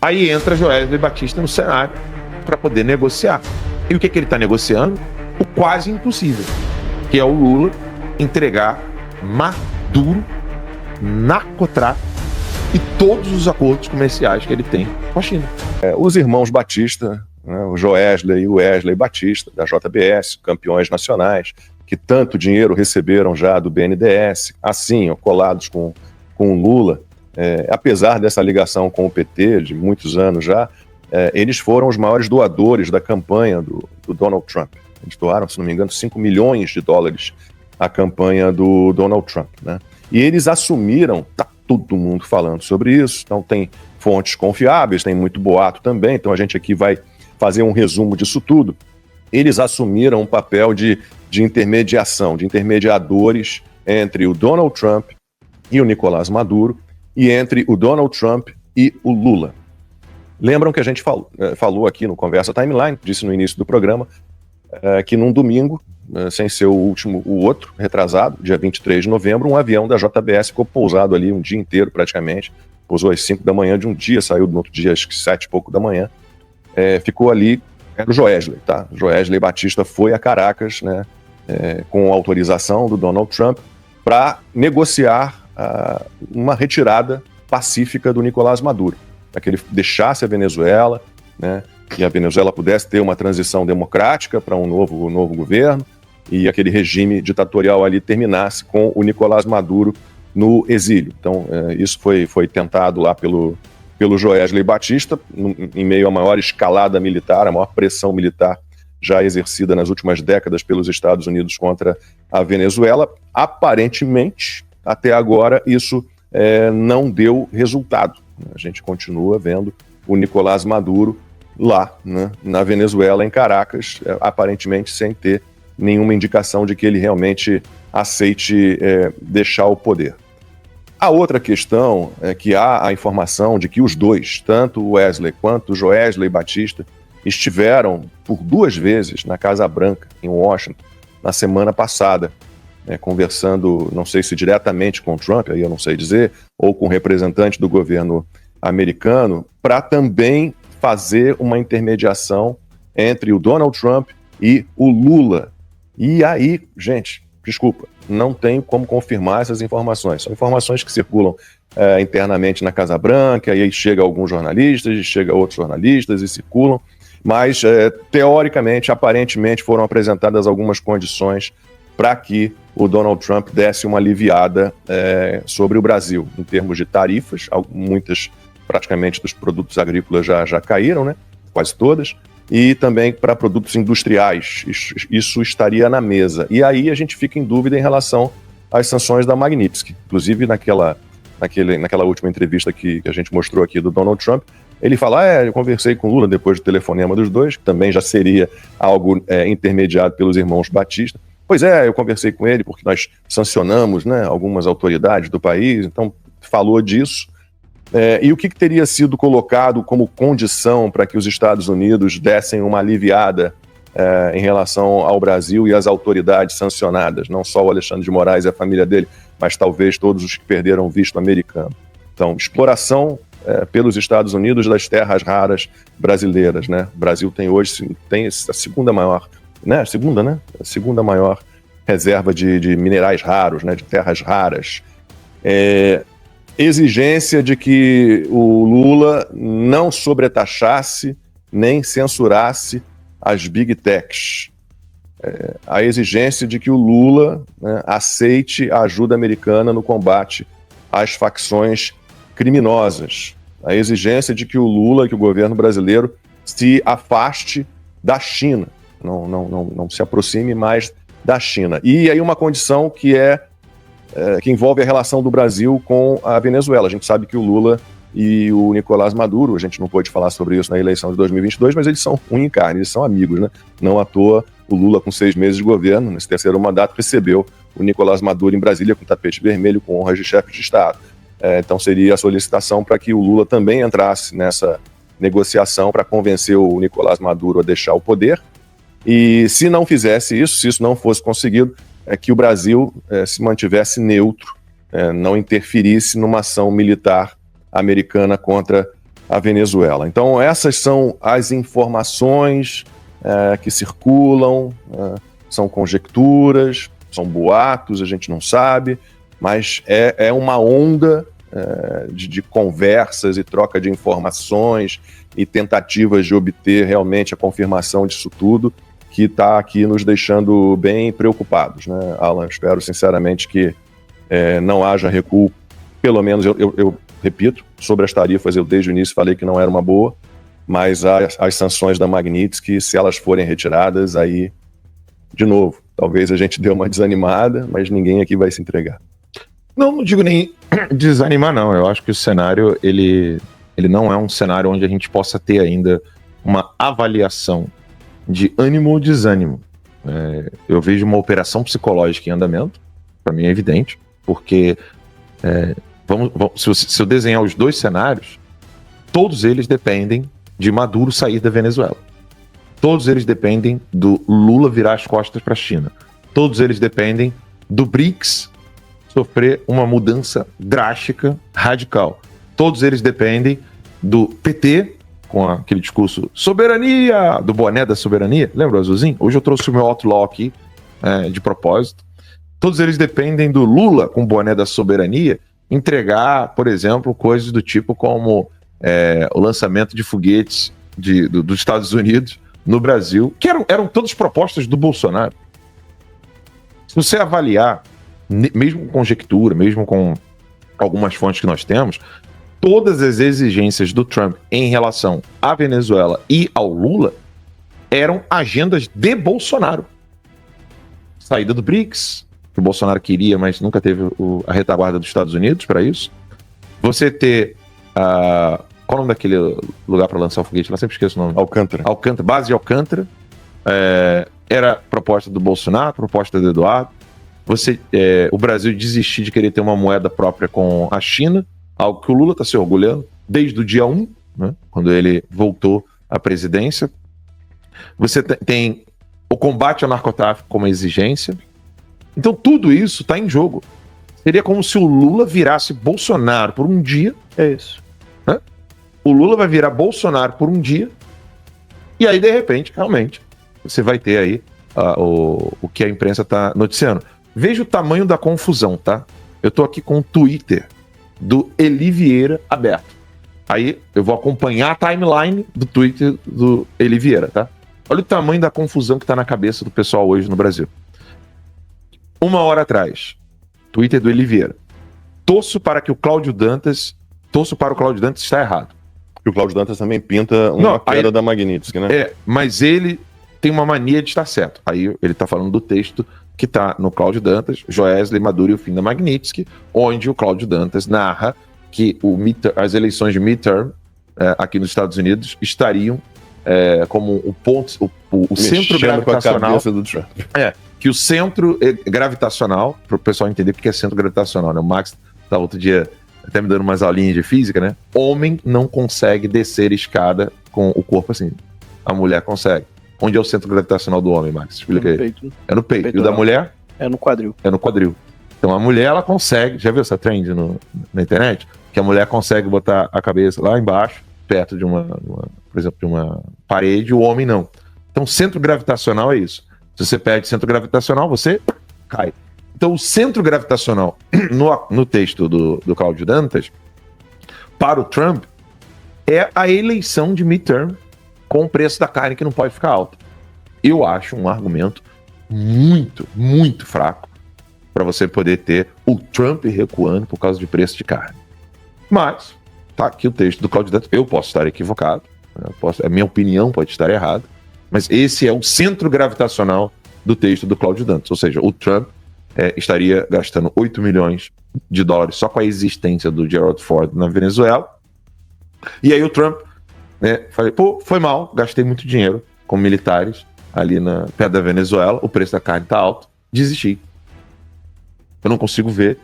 Aí entra Joesley Batista no cenário para poder negociar. E o que ele está negociando? O quase impossível, que é o Lula entregar Maduro, narcotráfico e todos os acordos comerciais que ele tem com a China. Os irmãos Batista, né, o Joesley e o Wesley Batista, da JBS, campeões nacionais, que tanto dinheiro receberam já do BNDES, assim, colados com o Lula, apesar dessa ligação com o PT de muitos anos já, eles foram os maiores doadores da campanha do Donald Trump. Eles doaram, se não me engano, 5 milhões de dólares à campanha do Donald Trump, né? E eles assumiram, tá todo mundo falando sobre isso, então tem fontes confiáveis, tem muito boato também, então a gente aqui vai fazer um resumo disso tudo. Eles assumiram um papel de intermediação, de intermediadores entre o Donald Trump e o Nicolás Maduro, e entre o Donald Trump e o Lula. Lembram que a gente falou aqui no Conversa Timeline, disse no início do programa, que num domingo, sem ser o outro, retrasado, dia 23 de novembro, um avião da JBS ficou pousado ali um dia inteiro praticamente, pousou às 5 da manhã de um dia, saiu no outro dia acho que 7 e pouco da manhã, ficou ali, era o Joesley, tá? Joesley Batista foi a Caracas, né, com autorização do Donald Trump, para negociar uma retirada pacífica do Nicolás Maduro, para que ele deixasse a Venezuela, né, que a Venezuela pudesse ter uma transição democrática para um novo governo e aquele regime ditatorial ali terminasse com o Nicolás Maduro no exílio. Então, isso foi tentado lá pelo Joesley Batista, em meio à maior escalada militar, a maior pressão militar já exercida nas últimas décadas pelos Estados Unidos contra a Venezuela. Aparentemente, até agora, isso não deu resultado. A gente continua vendo o Nicolás Maduro lá, né, na Venezuela, em Caracas, aparentemente sem ter nenhuma indicação de que ele realmente aceite deixar o poder. A outra questão é que há a informação de que os dois, tanto o Wesley quanto o Joesley Batista, estiveram por 2 vezes na Casa Branca, em Washington, na semana passada, conversando, não sei se diretamente com o Trump, aí eu não sei dizer, ou com representante do governo americano, para também fazer uma intermediação entre o Donald Trump e o Lula. E aí, gente, desculpa, não tenho como confirmar essas informações. São informações que circulam internamente na Casa Branca, e aí chega alguns jornalistas, chega outros jornalistas e circulam, mas teoricamente, aparentemente, foram apresentadas algumas condições para que o Donald Trump desse uma aliviada sobre o Brasil, em termos de tarifas, praticamente dos produtos agrícolas já caíram, né? Quase todas, e também para produtos industriais, isso estaria na mesa. E aí a gente fica em dúvida em relação às sanções da Magnitsky. Inclusive naquela última entrevista que a gente mostrou aqui do Donald Trump, ele fala, eu conversei com o Lula depois do telefonema dos dois, que também já seria algo intermediado pelos irmãos Batista. Pois eu conversei com ele porque nós sancionamos, né, algumas autoridades do país, então falou disso. E o que teria sido colocado como condição para que os Estados Unidos dessem uma aliviada em relação ao Brasil e às autoridades sancionadas, não só o Alexandre de Moraes e a família dele, mas talvez todos os que perderam o visto americano. Então, exploração pelos Estados Unidos das terras raras brasileiras, né? O Brasil tem hoje a segunda maior, né? A segunda maior reserva de minerais raros, né? De terras raras. Exigência de que o Lula não sobretaxasse nem censurasse as Big Techs. A exigência de que o Lula, né, aceite a ajuda americana no combate às facções criminosas. A exigência de que o Lula, que o governo brasileiro, se afaste da China, não se aproxime mais da China. E aí uma condição que envolve a relação do Brasil com a Venezuela. A gente sabe que o Lula e o Nicolás Maduro, a gente não pôde falar sobre isso na eleição de 2022, mas eles são unha e carne, eles são amigos, né? Não à toa, o Lula, com 6 meses de governo, nesse terceiro mandato, recebeu o Nicolás Maduro em Brasília com tapete vermelho, com honras de chefe de Estado. Então seria a solicitação para que o Lula também entrasse nessa negociação para convencer o Nicolás Maduro a deixar o poder. E se não fizesse isso, se isso não fosse conseguido, que o Brasil se mantivesse neutro, não interferisse numa ação militar americana contra a Venezuela. Então, essas são as informações que circulam, são conjecturas, são boatos, a gente não sabe, mas é uma onda de conversas e troca de informações e tentativas de obter realmente a confirmação disso tudo, que está aqui nos deixando bem preocupados, né, Alan? Espero sinceramente que não haja recuo, pelo menos eu repito, sobre as tarifas eu desde o início falei que não era uma boa, mas as sanções da Magnitsky, se elas forem retiradas, aí, de novo, talvez a gente dê uma desanimada, mas ninguém aqui vai se entregar. Não digo nem desanimar, não. Eu acho que o cenário, ele não é um cenário onde a gente possa ter ainda uma avaliação de ânimo ou desânimo. Eu vejo uma operação psicológica em andamento, para mim é evidente, porque se eu desenhar os dois cenários, todos eles dependem de Maduro sair da Venezuela. Todos eles dependem do Lula virar as costas para a China. Todos eles dependem do BRICS sofrer uma mudança drástica, radical. Todos eles dependem do PT, com aquele discurso soberania, do boné da soberania. Lembra o azulzinho? Hoje eu trouxe o meu outlaw aqui, de propósito. Todos eles dependem do Lula, com o boné da soberania, entregar, por exemplo, coisas do tipo como o lançamento de foguetes dos Estados Unidos no Brasil, que eram todas propostas do Bolsonaro. Se você avaliar, mesmo com conjectura, mesmo com algumas fontes que nós temos, todas as exigências do Trump em relação à Venezuela e ao Lula eram agendas de Bolsonaro. Saída do BRICS, que o Bolsonaro queria, mas nunca teve a retaguarda dos Estados Unidos para isso. Você ter qual é o nome daquele lugar para lançar o foguete? Eu sempre esqueço o nome. Alcântara, base de Alcântara. Era proposta do Bolsonaro, proposta do Eduardo. O Brasil desistir de querer ter uma moeda própria com a China, algo que o Lula está se orgulhando desde o dia 1, né, quando ele voltou à presidência. Você tem o combate ao narcotráfico como exigência. Então tudo isso está em jogo. Seria como se o Lula virasse Bolsonaro por um dia. É isso. Né? O Lula vai virar Bolsonaro por um dia, e aí, de repente, realmente, você vai ter aí o que a imprensa está noticiando. Veja o tamanho da confusão, tá? Eu tô aqui com o Twitter do Eli Vieira aberto. Aí eu vou acompanhar a timeline do Twitter do Eli Vieira, tá? Olha o tamanho da confusão que tá na cabeça do pessoal hoje no Brasil. 1 hora atrás, Twitter do Eli Vieira. Torço para o Cláudio Dantas está errado. E o Cláudio Dantas também pinta uma queda da Magnitsky, né? Mas ele tem uma mania de estar certo. Aí ele tá falando do texto que está no Cláudio Dantas, Joesley, Maduro e o fim da Magnitsky, onde o Cláudio Dantas narra que as eleições de midterm aqui nos Estados Unidos estariam como o centro gravitacional do Trump. Que o centro gravitacional, para o pessoal entender o que é centro gravitacional, né? O Max tá outro dia até me dando umas aulinhas de física, né? Homem não consegue descer escada com o corpo assim. A mulher consegue. Onde é o centro gravitacional do homem, Max? Explica aí. Peito. É no peito. E o da mulher? É no quadril. É no quadril. Então a mulher, ela consegue... Já viu essa trend na internet? Que a mulher consegue botar a cabeça lá embaixo, perto de por exemplo, de uma parede, o homem não. Então centro gravitacional é isso. Se você perde centro gravitacional, você cai. Então o centro gravitacional no texto do Cláudio Dantas, para o Trump, é a eleição de midterm com o preço da carne que não pode ficar alto. Eu acho um argumento muito, muito fraco para você poder ter o Trump recuando por causa de preço de carne. Mas, tá aqui o texto do Cláudio Dantas. Eu posso estar equivocado, a minha opinião pode estar errada, mas esse é o centro gravitacional do texto do Cláudio Dantas. Ou seja, o Trump estaria gastando 8 milhões de dólares só com a existência do Gerald Ford na Venezuela. E aí o Trump, falei, foi mal, gastei muito dinheiro com militares ali perto da Venezuela, o preço da carne tá alto, desisti. Eu não consigo ver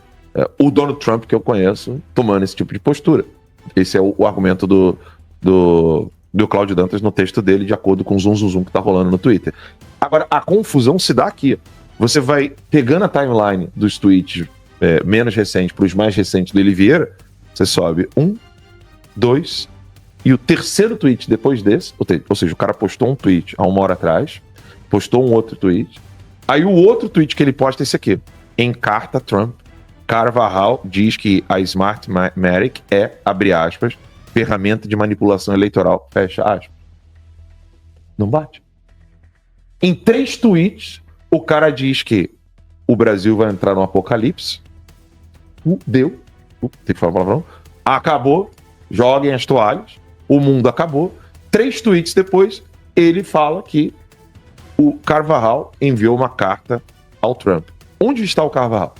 o Donald Trump que eu conheço tomando esse tipo de postura. Esse é o argumento do Cláudio Dantas no texto dele, de acordo com o zum que tá rolando no Twitter. Agora, a confusão se dá aqui. Você vai pegando a timeline dos tweets menos recentes para os mais recentes do Eli Vieira, você sobe 1, 2, E o terceiro tweet depois desse, ou seja, o cara postou um tweet há 1 hora atrás, postou um outro tweet. Aí o outro tweet que ele posta é esse aqui. Encarta Trump. Carvajal diz que a Smartmatic é, abre aspas, ferramenta de manipulação eleitoral, fecha aspas. Não bate. Em 3 tweets, o cara diz que o Brasil vai entrar no apocalipse. Tem que falar palavrão. Acabou. Joguem as toalhas. O mundo acabou. 3 tweets depois, ele fala que o Carvajal enviou uma carta ao Trump. Onde está o Carvajal?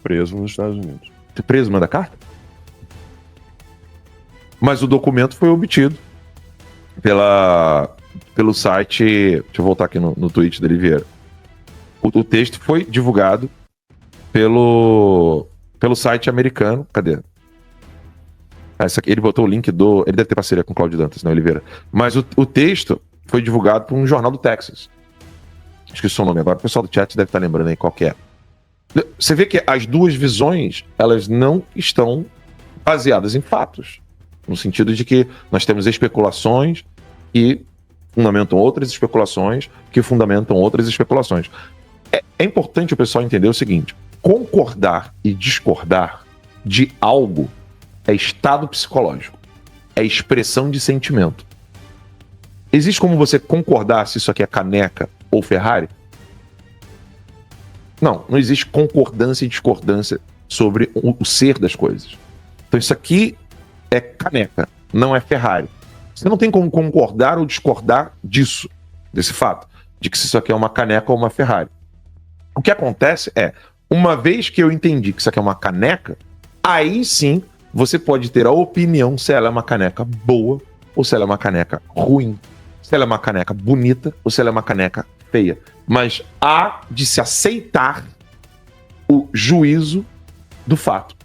Preso nos Estados Unidos. Preso manda carta? Mas o documento foi obtido pelo site... Deixa eu voltar aqui no tweet da Oliveira. O texto foi divulgado pelo site americano. Cadê? Ele botou o link do... Ele deve ter parceria com o Cláudio Dantas, né, Oliveira? Mas o texto foi divulgado por um jornal do Texas. Esqueci o nome agora. O pessoal do chat deve estar lembrando aí qual que é. Você vê que as duas visões, elas não estão baseadas em fatos. No sentido de que nós temos especulações que fundamentam outras especulações que fundamentam outras especulações. É importante o pessoal entender o seguinte: concordar e discordar de algo é estado psicológico, é expressão de sentimento. Existe como você concordar se isso aqui é caneca ou Ferrari? Não existe concordância e discordância sobre o ser das coisas. Então isso aqui é caneca, não é Ferrari. Você não tem como concordar ou discordar disso, desse fato, de que se isso aqui é uma caneca ou uma Ferrari. O que acontece é, uma vez que eu entendi que isso aqui é uma caneca, aí sim você pode ter a opinião se ela é uma caneca boa ou se ela é uma caneca ruim, se ela é uma caneca bonita ou se ela é uma caneca feia. Mas há de se aceitar o juízo do fato.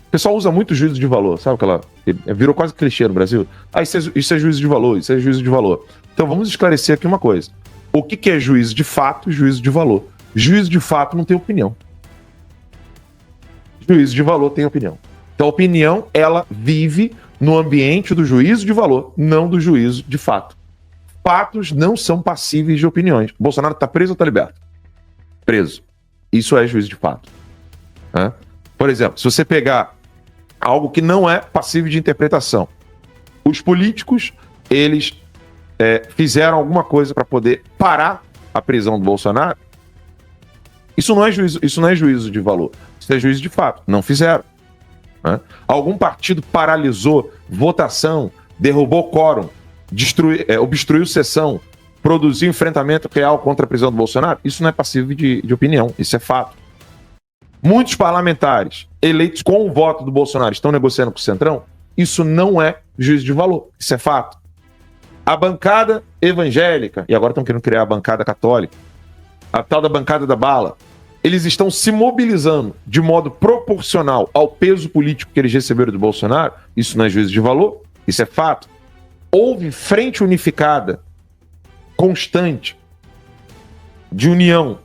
O pessoal usa muito juízo de valor, sabe aquela... Virou quase clichê no Brasil. Isso é juízo de valor, isso é juízo de valor. Então vamos esclarecer aqui uma coisa. O que é juízo de fato e juízo de valor? Juízo de fato não tem opinião. Juízo de valor tem opinião. Então a opinião, ela vive no ambiente do juízo de valor, não do juízo de fato. Fatos não são passíveis de opiniões. O Bolsonaro está preso ou está liberto? Preso. Isso é juízo de fato. Por exemplo, se você pegar algo que não é passível de interpretação, os políticos, eles fizeram alguma coisa para poder parar a prisão do Bolsonaro, isso não é juízo de valor, isso é juízo de fato. Não fizeram. Algum partido paralisou votação, derrubou quórum, obstruiu sessão, produziu enfrentamento real contra a prisão do Bolsonaro, isso não é passível de opinião, isso é fato. Muitos parlamentares eleitos com o voto do Bolsonaro estão negociando com o Centrão, isso não é juízo de valor, isso é fato. A bancada evangélica, e agora estão querendo criar a bancada católica, a tal da bancada da bala, eles estão se mobilizando de modo proporcional ao peso político que eles receberam do Bolsonaro, isso não é juízo de valor, isso é fato. Houve frente unificada, constante, de união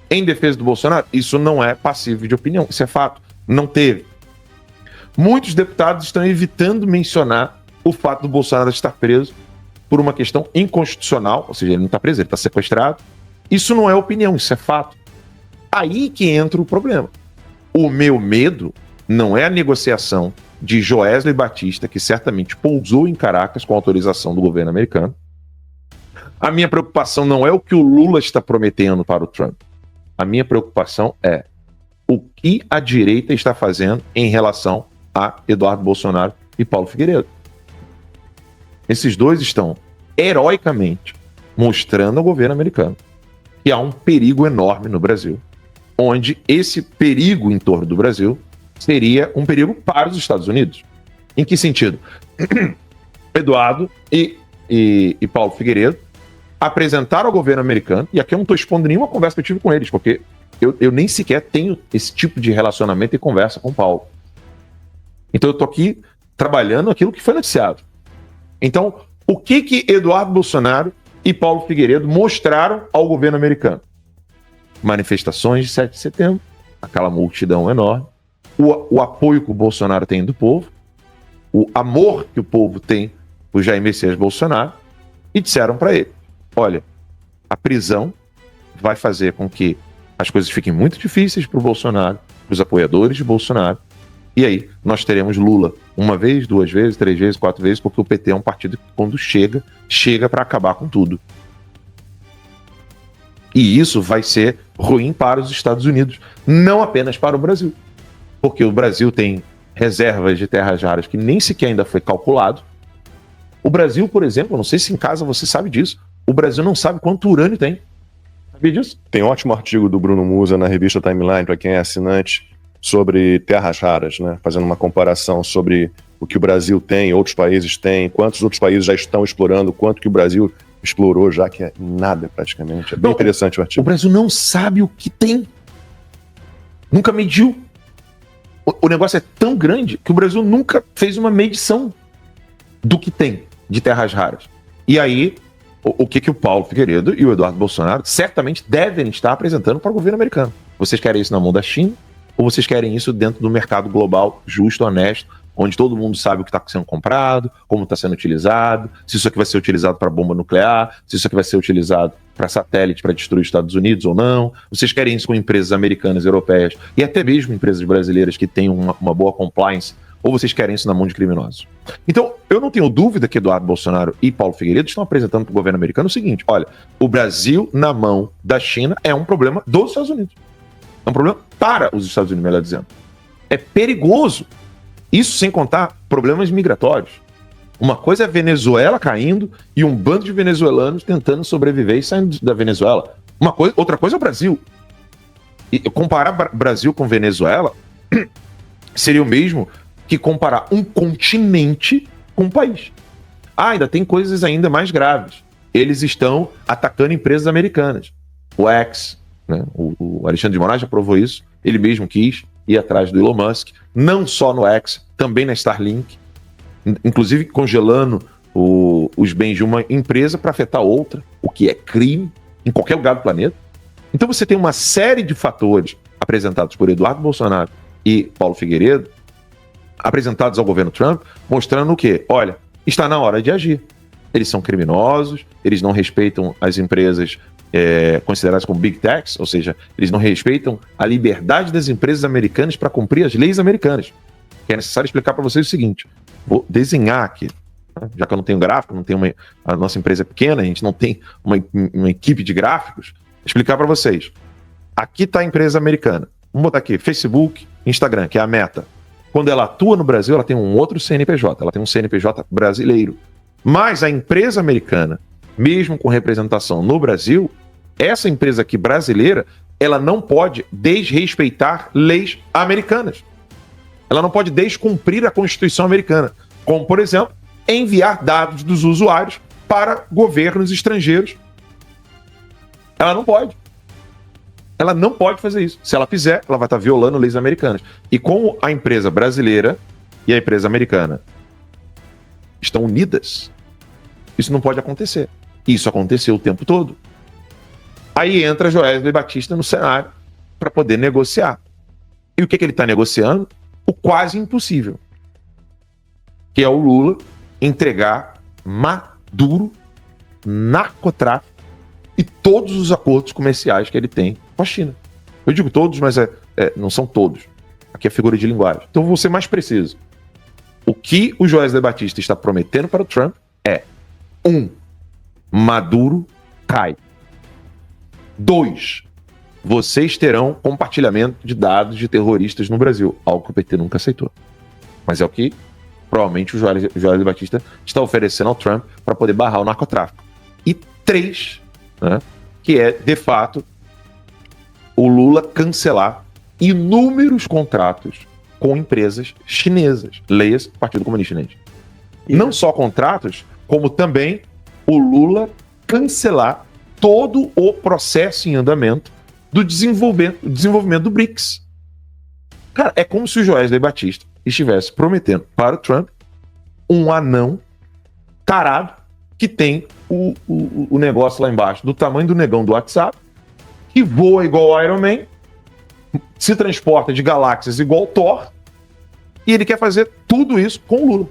em defesa do Bolsonaro, isso não é passível de opinião, isso é fato. Não teve. Muitos deputados estão evitando mencionar o fato do Bolsonaro estar preso por uma questão inconstitucional, ou seja, ele não está preso, ele está sequestrado. Isso não é opinião, isso é fato. Aí que entra o problema. O meu medo não é a negociação de Joesley Batista, que certamente pousou em Caracas com autorização do governo americano. A minha preocupação não é o que o Lula está prometendo para o Trump. A minha preocupação é o que a direita está fazendo em relação a Eduardo Bolsonaro e Paulo Figueiredo. Esses dois estão heroicamente mostrando ao governo americano que há um perigo enorme no Brasil, onde esse perigo em torno do Brasil seria um perigo para os Estados Unidos. Em que sentido? Eduardo e Paulo Figueiredo apresentaram ao governo americano, e aqui eu não estou expondo nenhuma conversa que eu tive com eles, porque eu nem sequer tenho esse tipo de relacionamento e conversa com o Paulo. Então eu estou aqui trabalhando aquilo que foi noticiado. Então, o que Eduardo Bolsonaro e Paulo Figueiredo mostraram ao governo americano? Manifestações de 7 de setembro, aquela multidão enorme, o apoio que o Bolsonaro tem do povo, o amor que o povo tem por Jair Messias Bolsonaro e disseram para ele: olha, a prisão vai fazer com que as coisas fiquem muito difíceis para o Bolsonaro, para os apoiadores de Bolsonaro, e aí nós teremos Lula uma vez, 2 vezes, 3 vezes, 4 vezes, porque o PT é um partido que, quando chega para acabar com tudo. E isso vai ser ruim para os Estados Unidos, não apenas para o Brasil, porque o Brasil tem reservas de terras raras que nem sequer ainda foi calculado. O Brasil, por exemplo, não sei se em casa você sabe disso, o Brasil não sabe quanto urânio tem. Sabia disso? Tem um ótimo artigo do Bruno Musa na revista Timeline, para quem é assinante, sobre terras raras, né? Fazendo uma comparação sobre o que o Brasil tem, outros países têm, quantos outros países já estão explorando, quanto que o Brasil explorou já, que é nada praticamente. É bem interessante o artigo. O Brasil não sabe o que tem. Nunca mediu. O negócio é tão grande que o Brasil nunca fez uma medição do que tem de terras raras. E aí, o que o Paulo Figueiredo e o Eduardo Bolsonaro certamente devem estar apresentando para o governo americano. Vocês querem isso na mão da China ou vocês querem isso dentro do mercado global justo, honesto, onde todo mundo sabe o que está sendo comprado, como está sendo utilizado, se isso aqui vai ser utilizado para bomba nuclear, se isso aqui vai ser utilizado para satélite para destruir os Estados Unidos ou não? Vocês querem isso com empresas americanas, europeias e até mesmo empresas brasileiras que têm uma boa compliance, ou vocês querem isso na mão de criminosos? Então, eu não tenho dúvida que Eduardo Bolsonaro e Paulo Figueiredo estão apresentando para o governo americano o seguinte: olha, o Brasil na mão da China é um problema dos Estados Unidos. É um problema para os Estados Unidos, melhor dizendo. É perigoso. Isso sem contar problemas migratórios. Uma coisa é a Venezuela caindo e um bando de venezuelanos tentando sobreviver e saindo da Venezuela. Outra coisa é o Brasil. E comparar Brasil com Venezuela seria o mesmo que comparar um continente com um país. Ainda tem coisas ainda mais graves. Eles estão atacando empresas americanas. O X, né? O Alexandre de Moraes já provou isso. Ele mesmo quis ir atrás do Elon Musk, não só no X, também na Starlink, inclusive congelando os bens de uma empresa para afetar outra, o que é crime em qualquer lugar do planeta. Então você tem uma série de fatores apresentados por Eduardo Bolsonaro e Paulo Figueiredo, apresentados ao governo Trump, mostrando o quê? Olha, está na hora de agir. Eles são criminosos, eles não respeitam as empresas consideradas como Big Techs, ou seja, eles não respeitam a liberdade das empresas americanas para cumprir as leis americanas. É necessário explicar para vocês o seguinte: vou desenhar aqui, né? Já que eu não tenho gráfico, a nossa empresa é pequena, a gente não tem uma equipe de gráficos, explicar para vocês. Aqui está a empresa americana. Vamos botar aqui, Facebook, Instagram, que é a Meta. Quando ela atua no Brasil, ela tem um outro CNPJ, ela tem um CNPJ brasileiro. Mas a empresa americana, mesmo com representação no Brasil, essa empresa aqui brasileira, ela não pode desrespeitar leis americanas. Ela não pode descumprir a Constituição americana, como, por exemplo, enviar dados dos usuários para governos estrangeiros. Ela não pode. Ela não pode fazer isso. Se ela fizer, ela vai estar violando leis americanas. E como a empresa brasileira e a empresa americana estão unidas, isso não pode acontecer. Isso aconteceu o tempo todo. Aí entra Joesley Batista no cenário para poder negociar. E o que ele está negociando? O quase impossível, que é o Lula entregar Maduro, narcotráfico e todos os acordos comerciais que ele tem com a China. Eu digo todos, mas não são todos. Aqui é figura de linguagem. Então vou ser mais preciso. O que o Joesley Batista está prometendo para o Trump é: 1. Maduro cai. 2. Vocês terão compartilhamento de dados de terroristas no Brasil, algo que o PT nunca aceitou. Mas é o que provavelmente o Joesley Batista está oferecendo ao Trump para poder barrar o narcotráfico. E 3, né, que é, de fato, o Lula cancelar inúmeros contratos com empresas chinesas. Leia-se Partido Comunista Chinês. Não só contratos, como também o Lula cancelar todo o processo em andamento do desenvolvimento do BRICS. Cara, é como se o Joesley Batista estivesse prometendo para o Trump um anão tarado que tem o negócio lá embaixo do tamanho do negão do WhatsApp, que voa igual Iron Man, se transporta de galáxias igual Thor, e ele quer fazer tudo isso com o Lula.